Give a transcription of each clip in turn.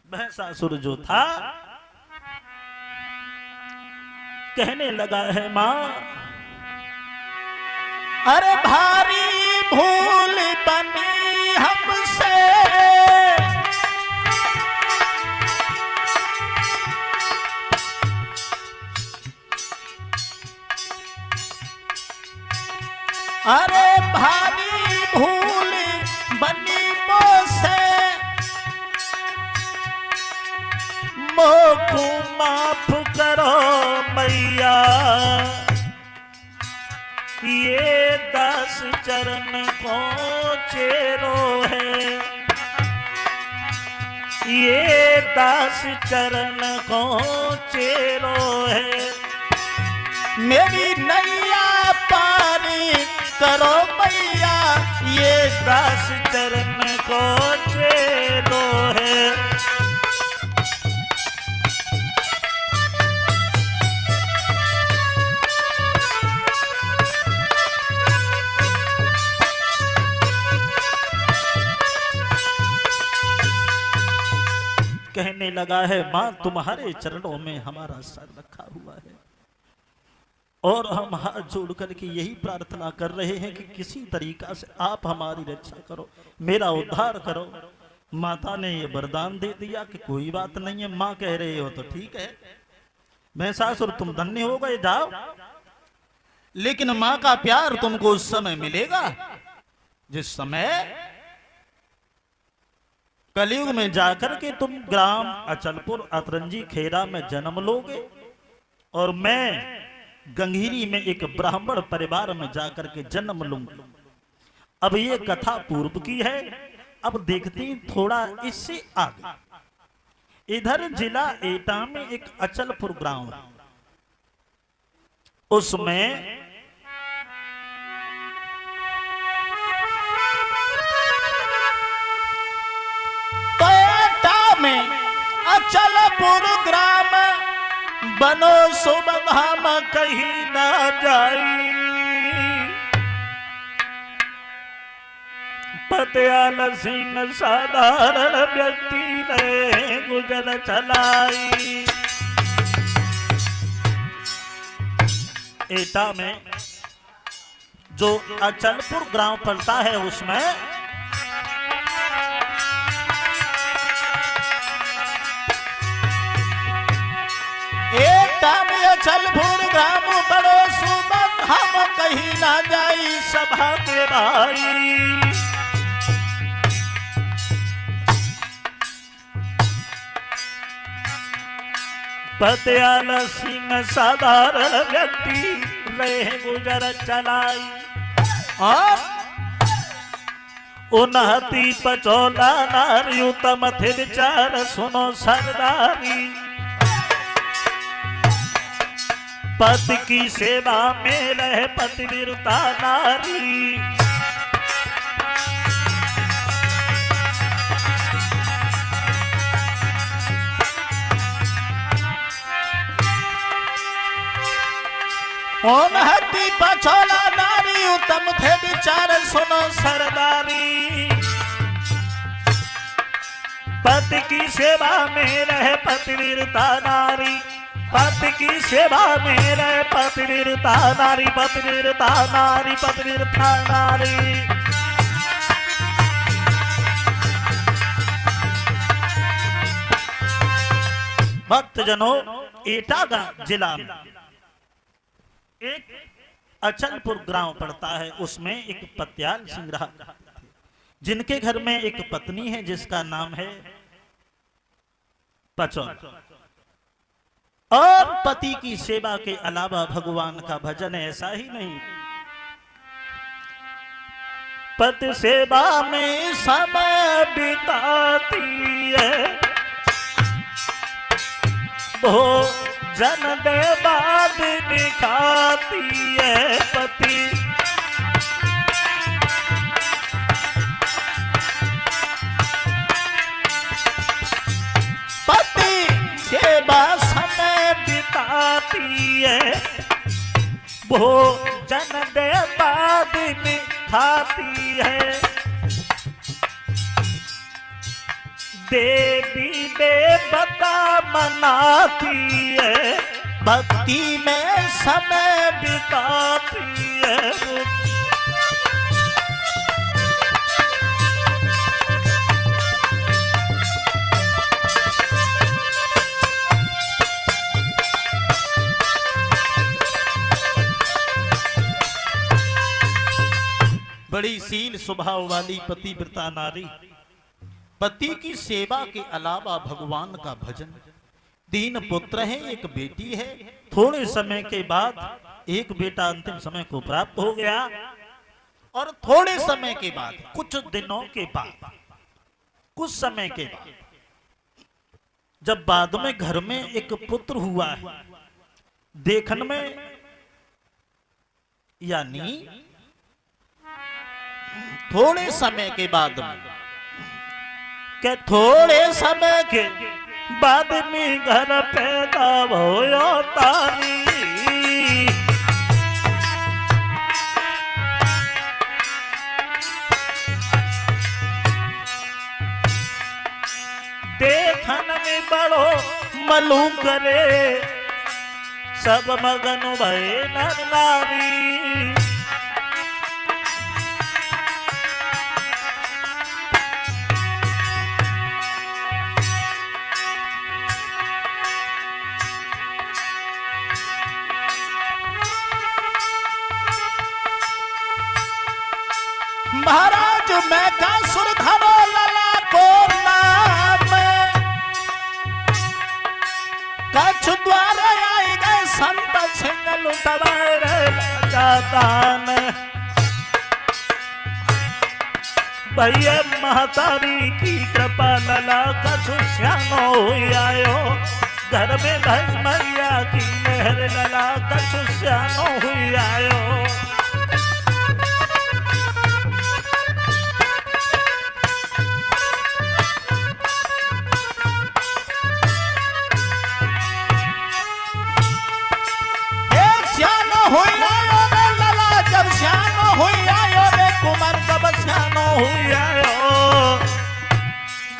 महिषासुर जो था कहने लगा है मां, अरे भारी भूल बनी हमसे, अरे भारी भूल बनी मुझसे, मोको माफ करो मैया, ये दास चरण को चेरो है, ये दास चरण को चेरो है। मेरी नैया पारी करो मैया, ये दास चरण को चेरो है। कहने लगा है मां, तुम्हारे चरणों में हमारा सर रखा हुआ है और हम हाथ जोड़ करके यही प्रार्थना कर रहे हैं कि किसी तरीका से आप हमारी रक्षा करो, मेरा उद्धार करो। माता ने ये वरदान दे दिया कि कोई बात नहीं है, मां कह रहे हो तो ठीक है, महिषासुर तुम धन्य हो गए, जाओ। लेकिन मां का प्यार तुमको उस समय मिलेगा जिस समय कलयुग में जाकर के तुम ग्राम अचलपुर अतरंजी खेरा में जन्म लोगे और मैं गंगीरी में एक ब्राह्मण परिवार में जाकर के जन्म लूंगा। अब ये कथा पूर्व की है, अब देखते हैं थोड़ा इससे आगे। इधर जिला एटा में एक अचलपुर गांव है, उसमें में अचलपुर ग्राम बनो सुबधाम कहीं ना जाई, पतियाल सिंह साधारण व्यक्ति ने गुजर चलाई। एटा में जो अचलपुर ग्राम पड़ता है उसमें अचलपुर ग्राम बड़ो सुमन हम कहीं ना जाई सभा के भाई। पतियाल सिंह साधारण व्यक्ति रहे गुजर चलाई, और उन्हती पचोला नारी उत्तम थे विचार सुनो सरदारी। पति की सेवा में रहे पतिव्रता नारी, उन्हती पचोला नारी उत्तम थे विचार सुनो सरदारी। पति की सेवा में रहे पतिव्रता नारी, पति की सेवा में रहे पतिव्रता नारी, पतिव्रता नारी, पतिव्रता नारी। भक्तजनों, एटा जिला में एक अचलपुर गांव पड़ता है, उसमें एक पतियाल सिंह रहा, जिनके घर में एक पत्नी है जिसका नाम है पचौल, और पति की सेवा के अलावा भगवान का भजन ऐसा ही नहीं, पति सेवा में समय बिताती है, भोजन दे बाद दिखाती है। पति सेवा बिताती है, भोजन दे बाद में खाती है। देवी देवता मनाती है, भक्ति में समय बिताती है। बड़ी शील स्वभाव वाली पतिव्रता नारी, पति की सेवा के अलावा भगवान का भजन। 3 पुत्र हैं, एक बेटी है। थोड़े समय के बाद एक बेटा अंतिम समय को प्राप्त हो गया और थोड़े समय के बाद, कुछ दिनों के बाद, कुछ समय के बाद, जब बाद में घर में एक पुत्र हुआ है, देखने में यानी थोड़े समय के बाद के थोड़े समय के बाद में घर पैदा भयो तारी। देखन में बड़ो मलू करे, सब मगन भय नर नारी। महाराज मैं का सुर धरो लला को नाम, कछ द्वारे आई गए संत सिंह लुटवारे जातान। भैया महतारी की कृपा लला कछ श्यानो आयो, घर में भाई मैया की मेहर लला कछ श्यानो आयो।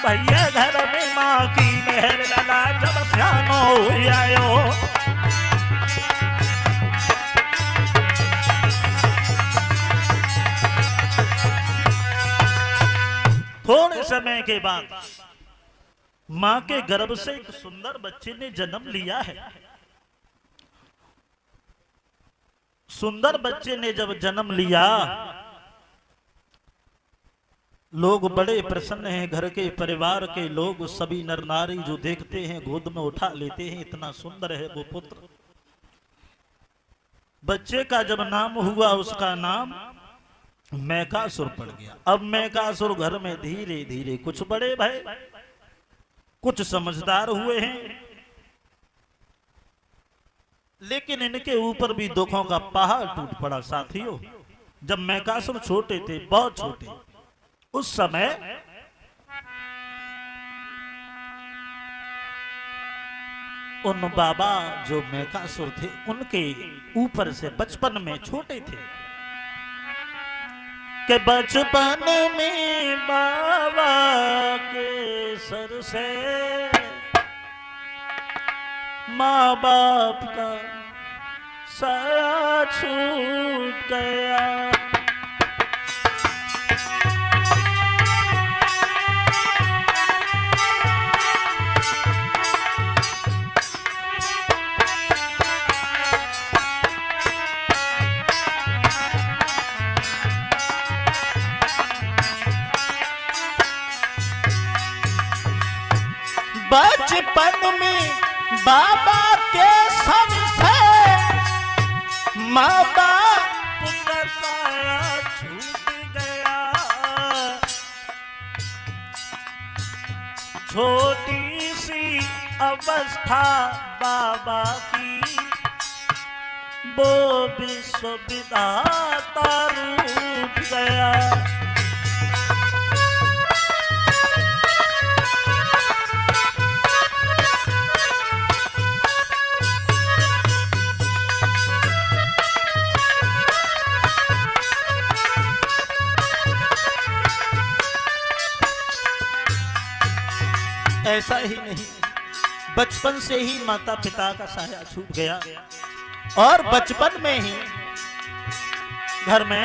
भैया घर में माँ की मेहर लला जब श्यानो आयो। थोड़े समय के बाद माँ के गर्भ से एक सुंदर बच्चे ने जन्म लिया है। सुंदर बच्चे ने जब जन्म लिया, लोग बड़े प्रसन्न हैं। घर के परिवार के लोग सभी नर नारी जो देखते हैं गोद में उठा लेते हैं, इतना सुंदर है वो पुत्र। बच्चे का जब नाम हुआ, उसका नाम मैकासुर पड़ गया। अब मैकासुर घर में धीरे धीरे कुछ बड़े भय, कुछ समझदार हुए हैं, लेकिन इनके ऊपर भी दुखों का पहाड़ टूट पड़ा। साथियों, जब मैकासुर छोटे थे, बहुत छोटे, उस समय उन बाबा जो मैकासुर थे, उनके ऊपर से बचपन में छोटे थे कि बचपन में बाबा के सर से माँ बाप का साया छूट गया। बचपन में बाबा के सर से माँ बाप का साया छूट गया। छोटी सी अवस्था बाबा की, वो विश्व विधाता रूठ गया। ऐसा ही नहीं, बचपन से ही माता पिता का साया छूट गया और बचपन में ही घर में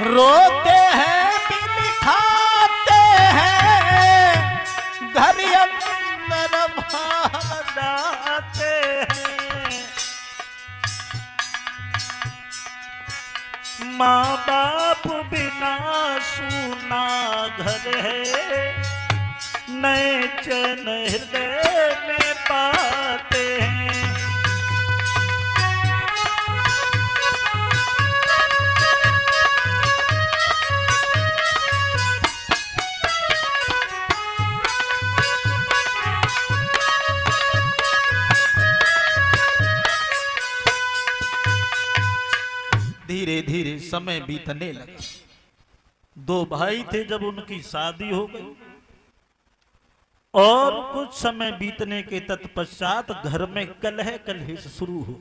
रोते हैं बिठाते हैं, घर अंदर बाहर जाते हैं। माँ बाप बिना सूना घर है, नए चैन हृदय में पाते हैं। धीरे धीरे समय बीतने लगा। दो भाई थे, जब उनकी शादी हो गई और कुछ समय बीतने के तत्पश्चात घर में कलह कलेश शुरू हो।